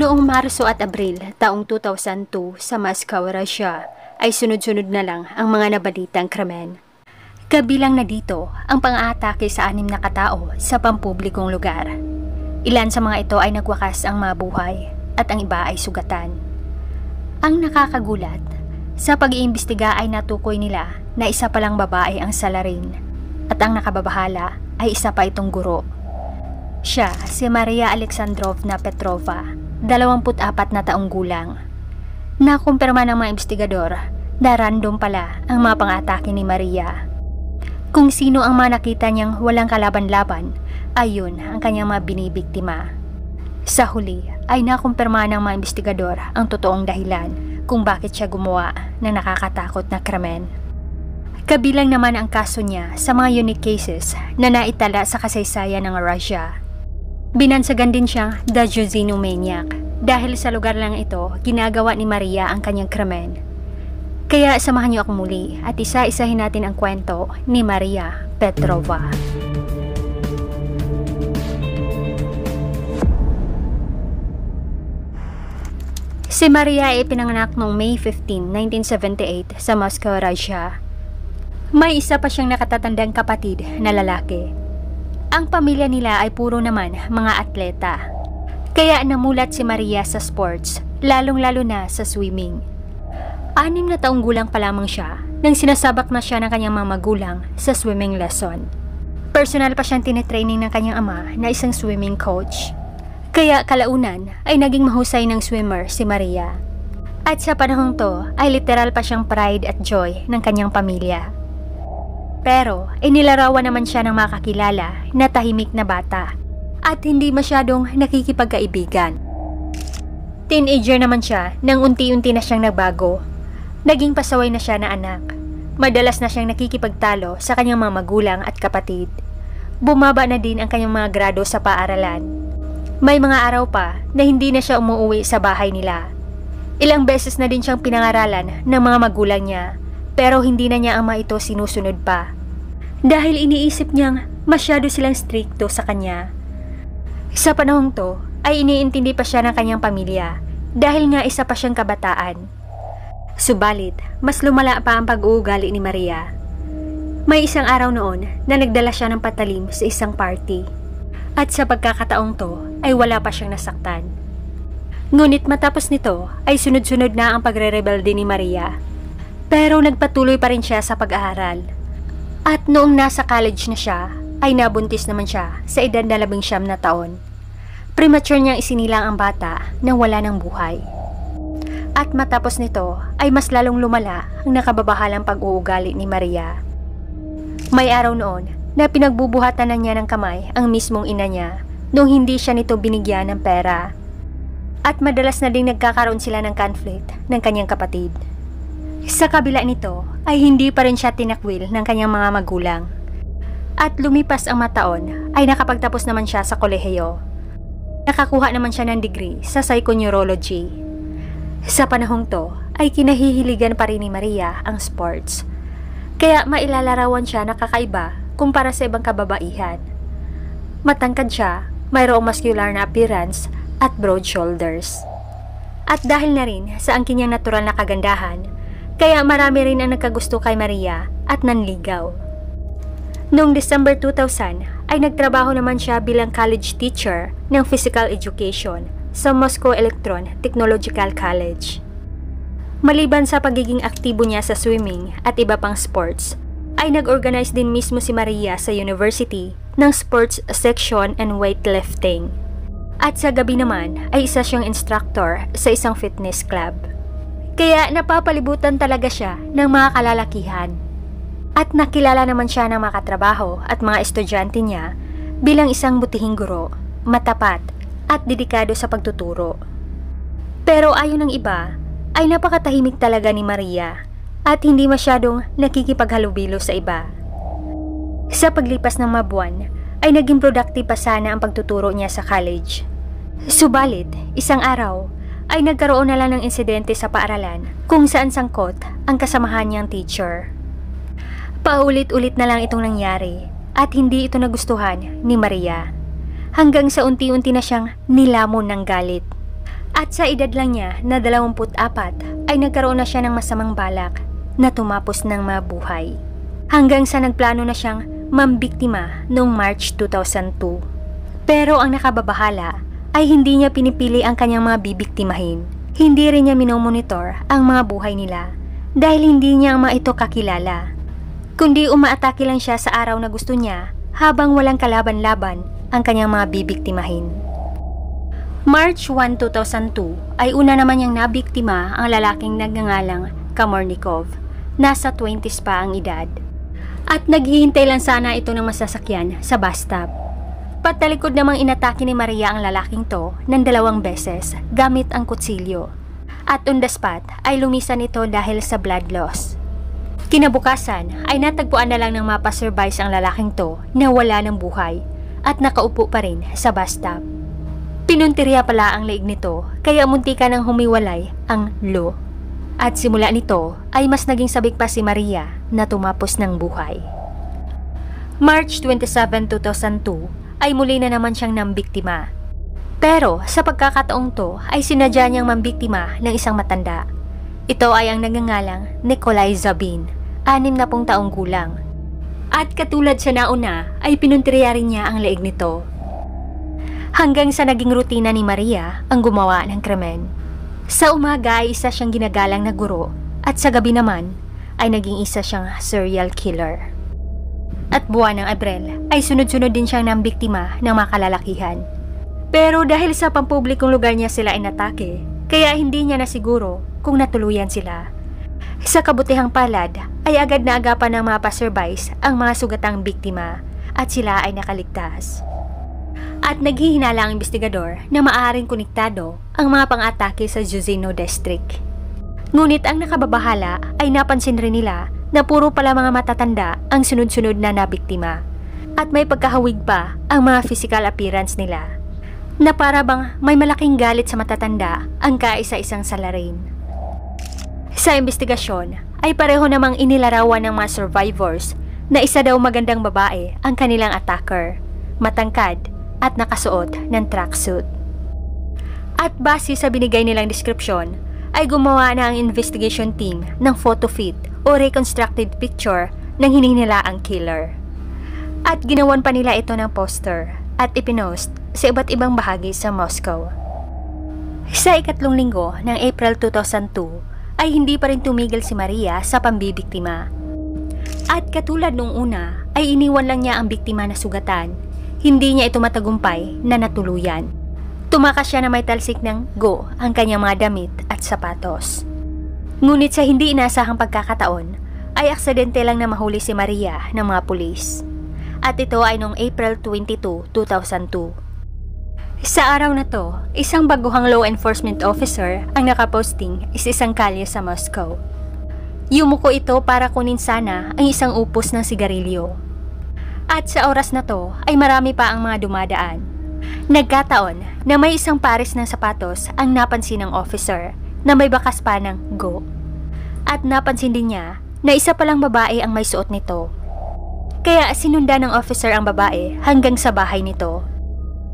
Noong Marso at Abril taong 2002 sa Moscow, Russia, ay sunod-sunod na lang ang mga nabalitang krimen. Kabilang na dito ang pang-aatake sa 6 na katao sa pampublikong lugar. Ilan sa mga ito ay nagwakas ang mabuhay at ang iba ay sugatan. Ang nakakagulat, sa pag-iimbestiga ay natukoy nila na isa palang babae ang salarin at ang nakababahala ay isa pa itong guro. Siya si Maria Alexandrovna Petrova, 24 na taong gulang. Nakumpirma ng mga investigador na random pala ang mga pang-atake ni Maria. Kung sino ang mga nakita niyang walang kalaban-laban, ayun ang kanyang mga binibiktima. Sa huli ay nakumpirma ng mga investigador ang totoong dahilan kung bakit siya gumawa ng nakakatakot na krimen. Kabilang naman ang kaso niya sa mga unique cases na naitala sa kasaysayan ng Russia. Binansagan din siyang The Maniac dahil sa lugar lang ito ginagawa ni Maria ang kanyang krimen. Kaya samahan niyo ako muli at isa-isahin natin ang kwento ni Maria Petrova. Si Maria ay pinanganak noong May 15, 1978 sa Moscow, Russia. May isa pa siyang nakatatandang kapatid na lalaki. Ang pamilya nila ay puro naman mga atleta. Kaya namulat si Maria sa sports, lalong-lalo na sa swimming. 6 na taong gulang pa lamang siya nang sinasabak na siya ng kanyang mga magulang sa swimming lesson. Personal pa siyang tinetraining ng kanyang ama na isang swimming coach. Kaya kalaunan ay naging mahusay ng swimmer si Maria. At sa panahong to ay literal pa siyang pride at joy ng kanyang pamilya. Pero inilarawan naman siya ng makakilala na tahimik na bata at hindi masyadong nakikipagkaibigan. Teenager naman siya nang unti-unti na siyang nagbago. Naging pasaway na siya na anak. Madalas na siyang nakikipagtalo sa kanyang mga magulang at kapatid. Bumaba na din ang kanyang mga grado sa paaralan. May mga araw pa na hindi na siya umuwi sa bahay nila. Ilang beses na din siyang pinangaralan ng mga magulang niya, pero hindi na niya ama ito sinusunod pa. Dahil iniisip niyang masyado silang strikto sa kanya. Sa panahong to ay iniintindi pa siya ng kanyang pamilya dahil nga isa pa siyang kabataan. Subalit, mas lumala pa ang pag-uugali ni Maria. May isang araw noon na nagdala siya ng patalim sa isang party. At sa pagkakataong to ay wala pa siyang nasaktan. Ngunit matapos nito ay sunod-sunod na ang pagre-rebelde ni Maria. Pero nagpatuloy pa rin siya sa pag-aaral. At noong nasa college na siya ay nabuntis naman siya sa edad na 19 na taon. Premature niyang isinilang ang bata nang wala ng buhay. At matapos nito ay mas lalong lumala ang nakababahalang pag-uugali ni Maria. May araw noon na pinagbubuhatan na niya ng kamay ang mismong ina niya nung hindi siya nito binigyan ng pera. At madalas na ding nagkakaroon sila ng conflict ng kanyang kapatid. Sa kabila nito ay hindi pa rin siya tinakwil ng kanyang mga magulang. At lumipas ang mataon ay nakapagtapos naman siya sa kolehiyo. Nakakuha naman siya ng degree sa psychoneurology. Sa panahong to ay kinahihiligan pa rin ni Maria ang sports. Kaya mailalarawan siya na kakaiba kumpara sa ibang kababaihan. Matangkad siya, mayroong muscular na appearance at broad shoulders. At dahil na rin sa ang kanyang natural na kagandahan, kaya marami rin ang nagkagusto kay Maria at nanligaw. Noong December 2000 ay nagtrabaho naman siya bilang college teacher ng physical education sa Moscow Electron Technological College. Maliban sa pagiging aktibo niya sa swimming at iba pang sports, ay nag-organize din mismo si Maria sa university ng sports section and weightlifting. At sa gabi naman ay isa siyang instructor sa isang fitness club. Kaya napapalibutan talaga siya ng mga kalalakihan. At nakilala naman siya ng mga katrabaho at mga estudyante niya bilang isang butihing guro, matapat at dedikado sa pagtuturo. Pero ayon ng iba ay napakatahimik talaga ni Maria at hindi masyadong nakikipaghalubilo sa iba. Sa paglipas ng mga buwan ay naging productive pa sana ang pagtuturo niya sa college. Subalit, isang araw ay nagkaroon na lang ng insidente sa paaralan kung saan sangkot ang kasamahan niyang teacher. Paulit-ulit na lang itong nangyari at hindi ito nagustuhan ni Maria. Hanggang sa unti-unti na siyang nilamon ng galit. At sa edad lang niya na 24 ay nagkaroon na siya ng masamang balak na tumapos ng mabuhay. Hanggang sa nagplano na siyang mambiktima noong March 2002. Pero ang nakababahala ay hindi niya pinipili ang kanyang mga bibiktimahin. Hindi rin niya minomonitor ang mga buhay nila dahil hindi niya ang mga ito kakilala. Kundi umaatake lang siya sa araw na gusto niya habang walang kalaban-laban ang kanyang mga bibiktimahin. March 1, 2002 ay una naman niyang nabiktima ang lalaking nagngangalang Kamornikov. Nasa 20s pa ang edad. At naghihintay lang sana ito ng masasakyan sa bus stop. Patalikod namang inatake ni Maria ang lalaking to ng 2 beses gamit ang kutsilyo. At on the spot ay lumisan ito dahil sa blood loss. Kinabukasan ay natagpuan na lang ng mga passersby ang lalaking to na wala ng buhay at nakaupo pa rin sa bus stop. Pinuntirya pala ang leeg nito kaya muntika nang humiwalay ang lo. At simula nito ay mas naging sabik pa si Maria na tumapos ng buhay. March 27, 2002 ay muli na naman siyang nambiktima. Pero sa pagkakataong to ay sinadya niyang mambiktima ng isang matanda. Ito ay ang nagngangalang Nikolai Zabin, 60 taong gulang. At katulad sa nauna ay pinuntirya rin niya ang leeg nito. Hanggang sa naging rutina ni Maria ang gumawa ng krimen. Sa umaga ay isa siyang ginagalang na guro at sa gabi naman ay naging isa siyang serial killer. At buwan ng Abril ay sunod-sunod din siyang nambiktima ng mga kalalakihan. Pero dahil sa pampublikong lugar niya sila inatake, kaya hindi niya nasiguro kung natuluyan sila. Sa kabutihang palad ay agad na agapan ng mga passerbys ang mga sugatang biktima at sila ay nakaligtas. At naghihinala ang investigador na maaaring konektado ang mga pang-atake sa Juzino District. Ngunit ang nakababahala ay napansin rin nila na puro pala mga matatanda ang sunod-sunod na nabiktima. At may pagkahawig pa ang mga physical appearance nila na para bang may malaking galit sa matatanda ang kaisa-isang salarin. Sa investigasyon ay pareho namang inilarawan ng mga survivors na isa daw magandang babae ang kanilang attacker, matangkad at nakasuot ng tracksuit. At base sa binigay nilang description, ay gumawa na ang investigation team ng photo fit o reconstructed picture ng hinihinilaang killer. At ginawan pa nila ito ng poster at ipinost sa iba't ibang bahagi sa Moscow. Sa ikatlong linggo ng April 2002 ay hindi pa rin tumigil si Maria sa pambibiktima. At katulad nung una ay iniwan lang niya ang biktima na sugatan. Hindi niya ito matagumpay na natuluyan. Tumakas siya na may talsik ng go ang kanyang mga damit at sapatos. Ngunit sa hindi inasahang pagkakataon, ay aksidente lang na mahuli si Maria ng mga pulis. At ito ay noong April 22, 2002. Sa araw na to, isang baguhang law enforcement officer ang nakaposting sa isang kalye sa Moscow. Yumuko ito para kunin sana ang isang upos ng sigarilyo. At sa oras na to ay marami pa ang mga dumadaan. Nagkataon na may isang pares ng sapatos ang napansin ng officer na may bakas pa ng go. At napansin din niya na isa palang babae ang may suot nito. Kaya sinundan ng officer ang babae hanggang sa bahay nito.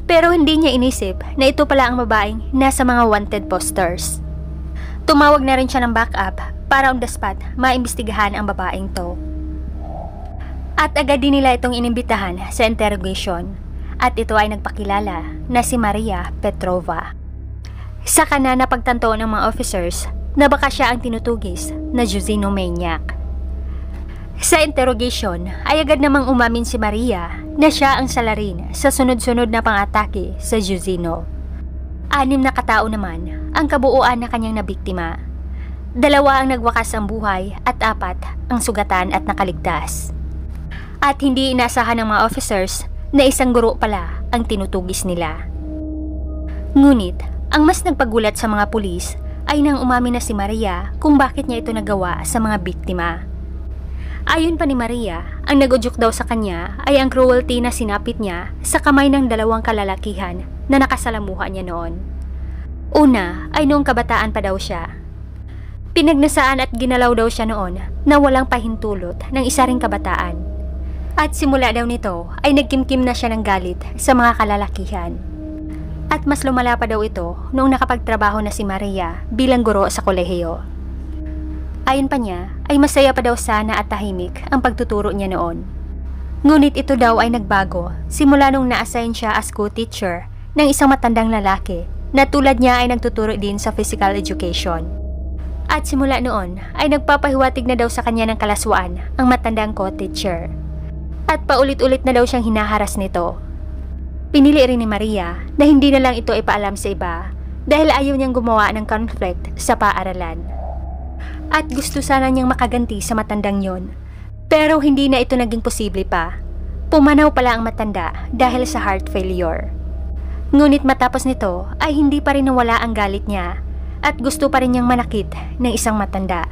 Pero hindi niya inisip na ito pala ang babaeng nasa mga wanted posters. Tumawag na rin siya ng backup para on the spot maimbestigahan ang babaeng to. At agad din nila itong inimbitahan sa interrogation at ito ay nagpakilala na si Maria Petrova. Sa kanya napagtanto ng mga officers na baka siya ang tinutugis na Juzino maniac. Sa interrogation ay agad namang umamin si Maria na siya ang salarin sa sunod-sunod na pang-atake sa Juzino. 6 na katao naman ang kabuuan na kanyang nabiktima. 2 ang nagwakas ang buhay at 4 ang sugatan at nakaligtas. At hindi inasahan ng mga officers na isang guro pala ang tinutugis nila. Ngunit, ang mas nagpagulat sa mga pulis ay nang umamin na si Maria kung bakit niya ito nagawa sa mga biktima. Ayon pa ni Maria, ang nagudyok daw sa kanya ay ang cruelty na sinapit niya sa kamay ng 2 kalalakihan na nakasalamuha niya noon. Una ay noong kabataan pa daw siya. Pinagnasaan at ginalaw daw siya noon na walang pahintulot ng isa ring kabataan. At simula daw nito ay nagkimkim na siya ng galit sa mga kalalakihan. At mas lumala pa daw ito noong nakapagtrabaho na si Maria bilang guro sa kolehiyo. Ayon pa niya ay masaya pa daw sana at tahimik ang pagtuturo niya noon. Ngunit ito daw ay nagbago simula nung na-assign siya as co-teacher ng isang matandang lalaki na tulad niya ay nagtuturo din sa physical education. At simula noon ay nagpapahiwatig na daw sa kanya ng kalaswaan ang matandang co-teacher. At paulit-ulit na daw siyang hinaharas nito. Pinili rin ni Maria na hindi na lang ito ipaalam sa iba dahil ayaw niyang gumawa ng conflict sa paaralan. At gusto sana niyang makaganti sa matandang yon. Pero hindi na ito naging posible pa. Pumanaw pala ang matanda dahil sa heart failure. Ngunit matapos nito ay hindi pa rin nawala ang galit niya at gusto pa rin niyang manakit ng isang matanda.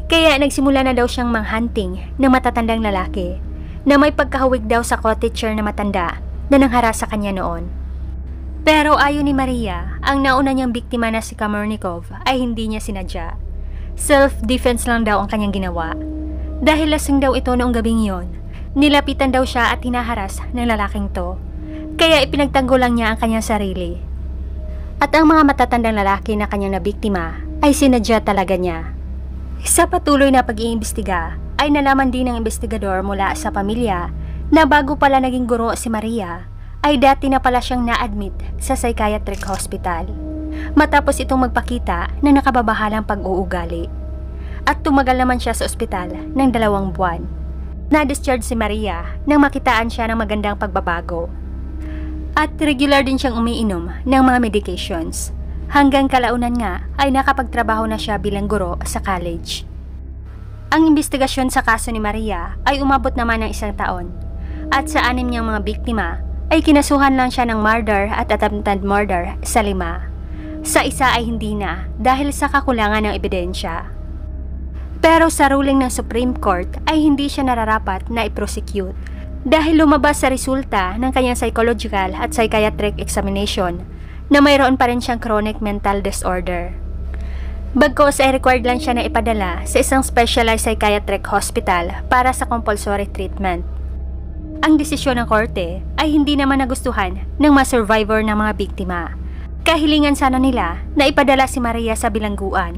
Kaya nagsimula na daw siyang manghunting ng matatandang lalaki na may pagkahawig daw sa co-teacher na matanda na nangharas sa kanya noon. Pero ayon ni Maria, ang nauna niyang biktima na si Kamarnikov ay hindi niya sinadya. Self-defense lang daw ang kanyang ginawa. Dahil lasing daw ito noong gabing yon, nilapitan daw siya at hinaharas ng lalaking to. Kaya ipinagtanggol lang niya ang kanyang sarili. At ang mga matatandang lalaki na kanyang nabiktima ay sinadya talaga niya. Sa patuloy na pag-iimbestiga ay nalaman din ng investigador mula sa pamilya na bago pala naging guro si Maria, ay dati na pala siyang na-admit sa psychiatric hospital. Matapos itong magpakita na nakababahalang pag-uugali. At tumagal naman siya sa ospital ng 2 buwan. Na-discharge si Maria nang makitaan siya ng magandang pagbabago. At regular din siyang umiinom ng mga medications. Hanggang kalaunan nga ay nakapagtrabaho na siya bilang guro sa college. Ang investigasyon sa kaso ni Maria ay umabot naman ng 1 taon. At sa 6 niyang mga biktima ay kinasuhan lang siya ng murder at attempted murder sa 5. Sa isa ay hindi na dahil sa kakulangan ng ebidensya. Pero sa ruling ng Supreme Court ay hindi siya nararapat na i-prosecute dahil lumabas sa resulta ng kanyang psychological at psychiatric examination na mayroon pa rin siyang chronic mental disorder. Bagkus ay required lang siya na ipadala sa isang specialized psychiatric hospital para sa compulsory treatment. Ang desisyon ng korte ay hindi naman nagustuhan ng mga survivor ng mga biktima. Kahilingan sana nila na ipadala si Maria sa bilangguan.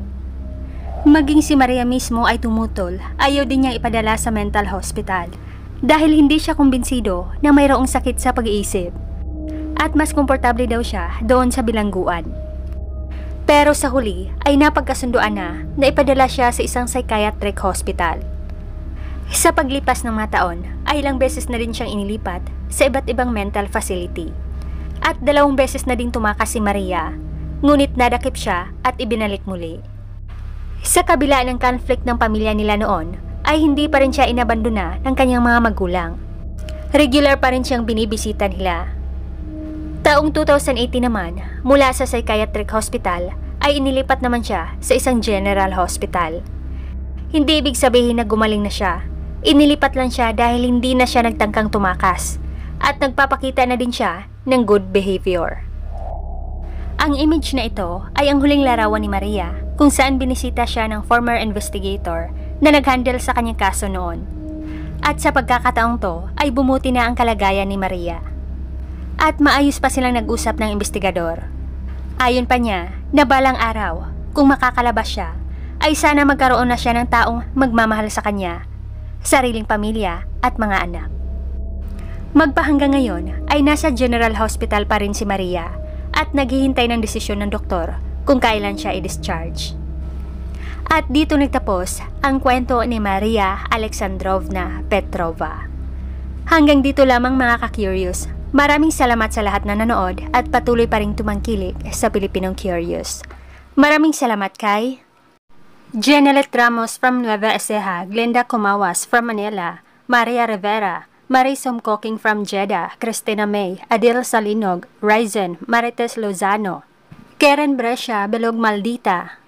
Maging si Maria mismo ay tumutol, ayaw din niya ipadala sa mental hospital dahil hindi siya kumbinsido na mayroong sakit sa pag-iisip at mas komportable daw siya doon sa bilangguan. Pero sa huli ay napagkasunduan na ipadala siya sa isang psychiatric hospital. Sa paglipas ng mga taon ay ilang beses na rin siyang inilipat sa iba't ibang mental facility. At 2 beses na din tumakas si Maria, ngunit nadakip siya at ibinalik muli. Sa kabila ng conflict ng pamilya nila noon, ay hindi pa rin siya inabandona ng kanyang mga magulang. Regular pa rin siyang binibisita nila. Taong 2018 naman, mula sa psychiatric hospital, ay inilipat naman siya sa isang general hospital. Hindi ibig sabihin na gumaling na siya. Inilipat lang siya dahil hindi na siya nagtangkang tumakas at nagpapakita na din siya ng good behavior. Ang image na ito ay ang huling larawan ni Maria kung saan binisita siya ng former investigator na nag-handle sa kanyang kaso noon. At sa pagkakataong to ay bumuti na ang kalagayan ni Maria. At maayos pa silang nag-usap ng investigador. Ayon pa niya na balang araw kung makakalabas siya ay sana magkaroon na siya ng taong magmamahal sa kanya, sariling pamilya at mga anak. Magpahanggang ngayon ay nasa General Hospital pa rin si Maria at naghihintay ng desisyon ng doktor kung kailan siya i-discharge. At dito nagtapos ang kwento ni Maria Alexandrovna Petrova. Hanggang dito lamang mga ka-curious. Maraming salamat sa lahat na nanood at patuloy pa rin tumangkilik sa Pilipinong Curious. Maraming salamat kay Jenelet Ramos from Nueva Ecija, Glenda Kumawas from Manila, Maria Rivera, Marisol Cooking from Jeddah, Cristina May, Adil Salinog, Ryzen, Marites Lozano, Karen Brescia, Belog Maldita,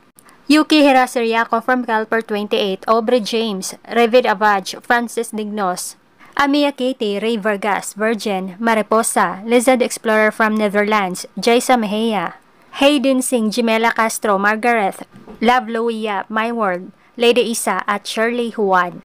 Yuki Hirasiriaco from Calper 28, Aubrey James, Revid Avaj, Francis Dignos, Amia Katie, Ray Vargas, Virgin, Mariposa, Lizard Explorer from Netherlands, Jaisa Mejia, Hayden Singh, Jimela Castro, Margaret, Love Louia, My World, Lady Isa at Shirley Juan.